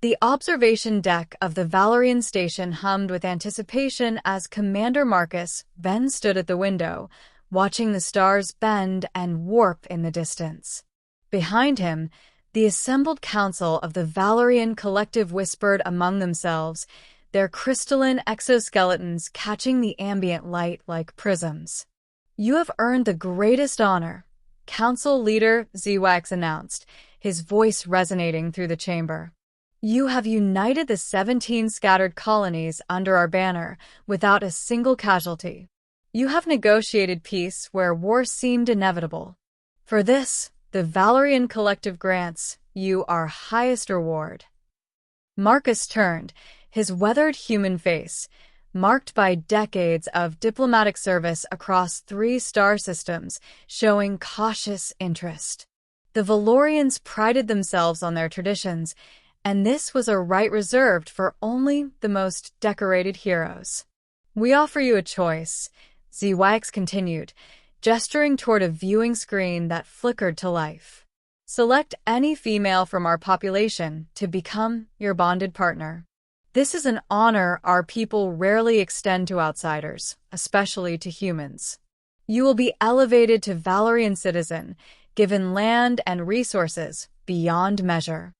The observation deck of the Valerian station hummed with anticipation as Commander Marcus then stood at the window, watching the stars bend and warp in the distance. Behind him, the assembled council of the Valerian collective whispered among themselves, their crystalline exoskeletons catching the ambient light like prisms. "You have earned the greatest honor," Council Leader ZWAX announced, his voice resonating through the chamber. "You have united the 17 scattered colonies under our banner without a single casualty. You have negotiated peace where war seemed inevitable. For this, the Valerian collective grants you our highest reward." Marcus turned, his weathered human face, marked by decades of diplomatic service across 3 star systems, showing cautious interest. The Valerians prided themselves on their traditions, and this was a right reserved for only the most decorated heroes. "We offer you a choice," ZWAX continued, gesturing toward a viewing screen that flickered to life. "Select any female from our population to become your bonded partner. This is an honor our people rarely extend to outsiders, especially to humans. You will be elevated to Valerian citizen, given land and resources beyond measure."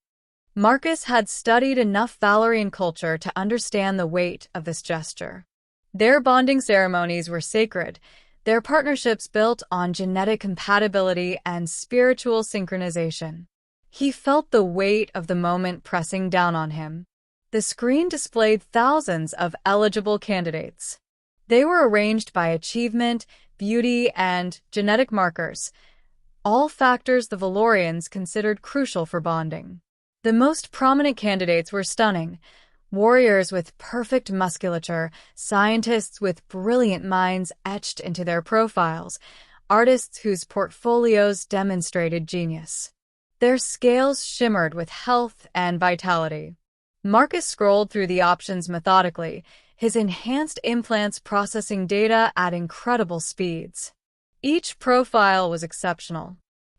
Marcus had studied enough Valerian culture to understand the weight of this gesture. Their bonding ceremonies were sacred, their partnerships built on genetic compatibility and spiritual synchronization. He felt the weight of the moment pressing down on him. The screen displayed thousands of eligible candidates. They were arranged by achievement, beauty, and genetic markers, all factors the Valerians considered crucial for bonding. The most prominent candidates were stunning: warriors with perfect musculature, scientists with brilliant minds etched into their profiles, artists whose portfolios demonstrated genius. Their scales shimmered with health and vitality. Marcus scrolled through the options methodically, his enhanced implants processing data at incredible speeds. Each profile was exceptional.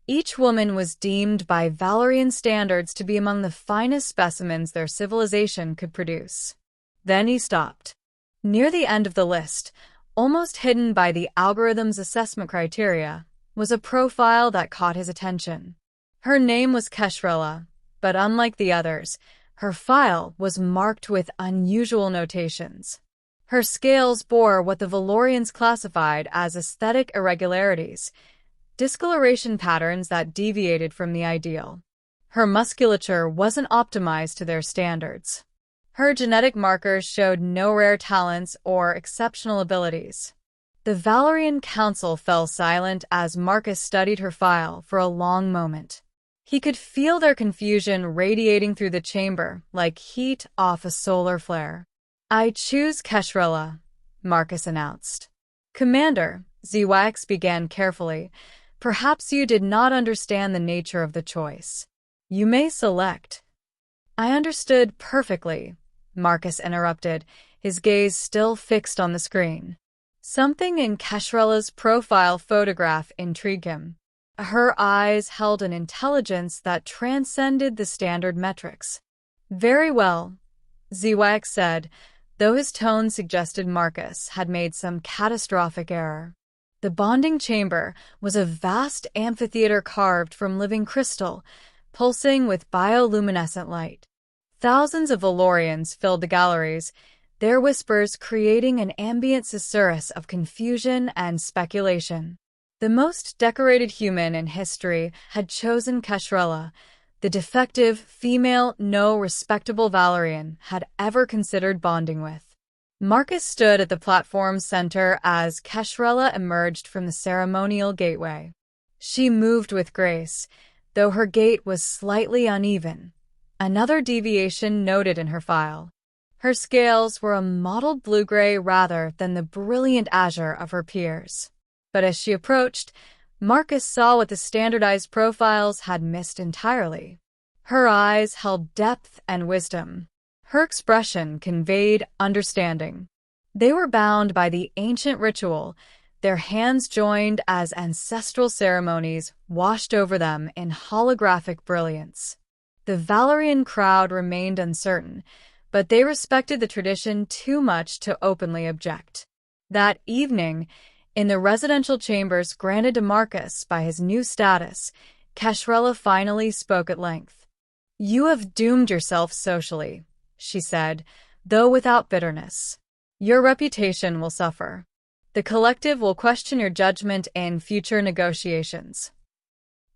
Each woman was deemed by Valerian standards to be among the finest specimens their civilization could produce. Then he stopped. Near the end of the list, almost hidden by the algorithm's assessment criteria, was a profile that caught his attention. Her name was Keshella, but unlike the others, her file was marked with unusual notations. Her scales bore what the Valerians classified as aesthetic irregularities, discoloration patterns that deviated from the ideal. Her musculature wasn't optimized to their standards. Her genetic markers showed no rare talents or exceptional abilities. The Valerian Council fell silent as Marcus studied her file for a long moment. He could feel their confusion radiating through the chamber like heat off a solar flare. "I choose Keshella," Marcus announced. "Commander," ZWAX began carefully, "perhaps you did not understand the nature of the choice. You may select." "I understood perfectly," Marcus interrupted, his gaze still fixed on the screen. Something in Keshella's profile photograph intrigued him. Her eyes held an intelligence that transcended the standard metrics. "Very well," ZWAX said, though his tone suggested Marcus had made some catastrophic error. The bonding chamber was a vast amphitheater carved from living crystal, pulsing with bioluminescent light. Thousands of Valerians filled the galleries, their whispers creating an ambient susurrus of confusion and speculation. The most decorated human in history had chosen Keshella, the defective, female, no respectable Valerian had ever considered bonding with. Marcus stood at the platform's center as Keshella emerged from the ceremonial gateway. She moved with grace, though her gait was slightly uneven, another deviation noted in her file. Her scales were a mottled blue-gray rather than the brilliant azure of her peers. But as she approached, Marcus saw what the standardized profiles had missed entirely. Her eyes held depth and wisdom. Her expression conveyed understanding. They were bound by the ancient ritual, their hands joined as ancestral ceremonies washed over them in holographic brilliance. The Valerian crowd remained uncertain, but they respected the tradition too much to openly object. That evening, in the residential chambers granted to Marcus by his new status, Keshella finally spoke at length. "You have doomed yourself socially," she said, though without bitterness. "Your reputation will suffer. The collective will question your judgment in future negotiations."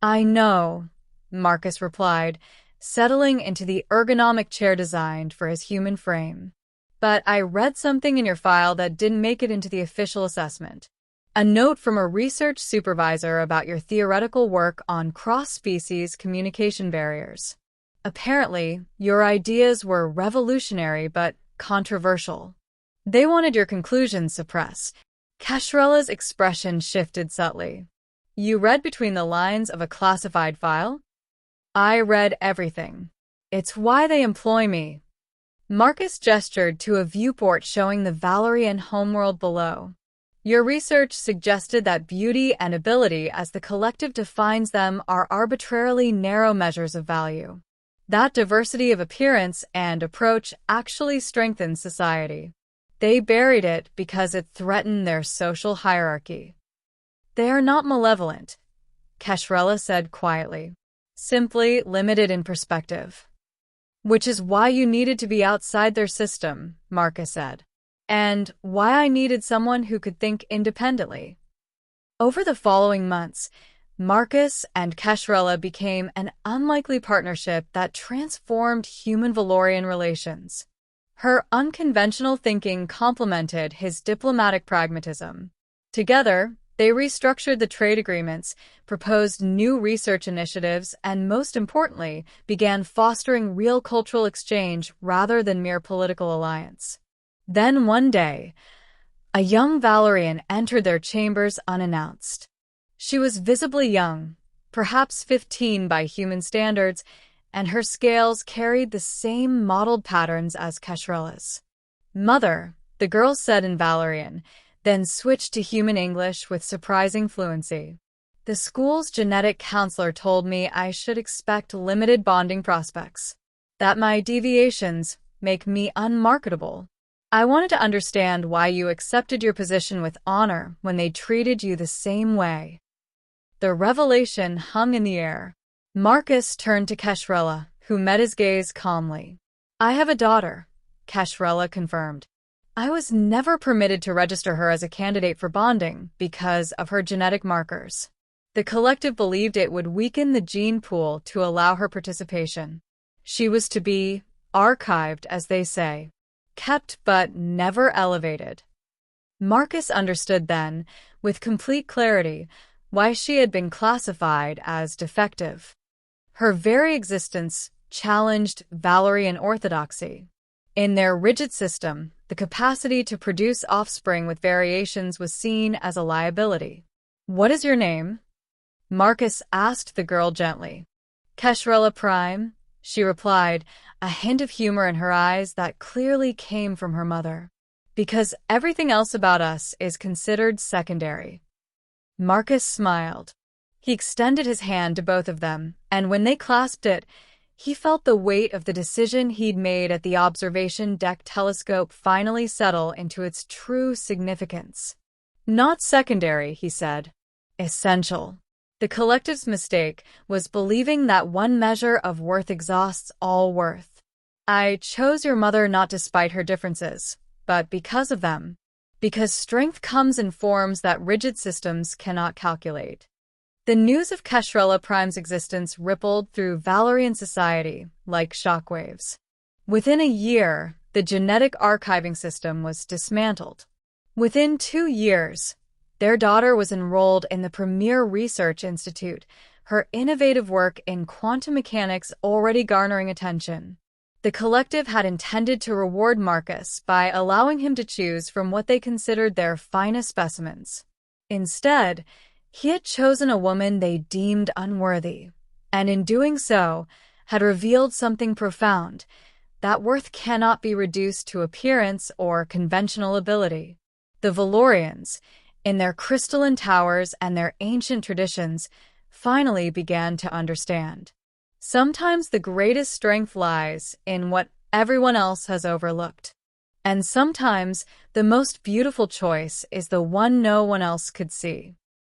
"I know," Marcus replied, settling into the ergonomic chair designed for his human frame. "But I read something in your file that didn't make it into the official assessment. A note from a research supervisor about your theoretical work on cross-species communication barriers. Apparently, your ideas were revolutionary but controversial. They wanted your conclusions suppressed." Keshella's expression shifted subtly. "You read between the lines of a classified file?" "I read everything. It's why they employ me." Marcus gestured to a viewport showing the Valerian homeworld below. "Your research suggested that beauty and ability, as the collective defines them, are arbitrarily narrow measures of value. That diversity of appearance and approach actually strengthens society. They buried it because it threatened their social hierarchy." "They are not malevolent," Keshella said quietly. "Simply limited in perspective." "Which is why you needed to be outside their system," Marcus said. "And why I needed someone who could think independently." Over the following months, Marcus and Keshella became an unlikely partnership that transformed human Valerian relations. Her unconventional thinking complemented his diplomatic pragmatism. Together, they restructured the trade agreements, proposed new research initiatives, and most importantly, began fostering real cultural exchange rather than mere political alliance. Then one day, a young Valerian entered their chambers unannounced. She was visibly young, perhaps 15 by human standards, and her scales carried the same mottled patterns as Keshella's. "Mother," the girl said in Valerian, then switched to human English with surprising fluency. "The school's genetic counselor told me I should expect limited bonding prospects. That my deviations make me unmarketable. I wanted to understand why you accepted your position with honor when they treated you the same way." The revelation hung in the air. Marcus turned to Keshella, who met his gaze calmly. "I have a daughter," Keshella confirmed. "I was never permitted to register her as a candidate for bonding because of her genetic markers. The collective believed it would weaken the gene pool to allow her participation. She was to be archived, as they say. Kept but never elevated." Marcus understood then, with complete clarity, why she had been classified as defective. Her very existence challenged Valerian orthodoxy. In their rigid system, the capacity to produce offspring with variations was seen as a liability. "What is your name?" Marcus asked the girl gently. "Keshella Prime," she replied, a hint of humor in her eyes that clearly came from her mother. "Because everything else about us is considered secondary." Marcus smiled. He extended his hand to both of them, and when they clasped it, he felt the weight of the decision he'd made at the observation deck telescope finally settle into its true significance. "Not secondary," he said. "Essential." The collective's mistake was believing that one measure of worth exhausts all worth. "I chose your mother not despite her differences, but because of them. Because strength comes in forms that rigid systems cannot calculate." The news of Keshella Prime's existence rippled through Valerian society like shockwaves. Within a year, the genetic archiving system was dismantled. Within 2 years, their daughter was enrolled in the premier research institute, her innovative work in quantum mechanics already garnering attention. The collective had intended to reward Marcus by allowing him to choose from what they considered their finest specimens. Instead, he had chosen a woman they deemed unworthy, and in doing so, had revealed something profound, that worth cannot be reduced to appearance or conventional ability. The Valerians, in their crystalline towers and their ancient traditions, finally began to understand. Sometimes the greatest strength lies in what everyone else has overlooked. And sometimes the most beautiful choice is the one no one else could see.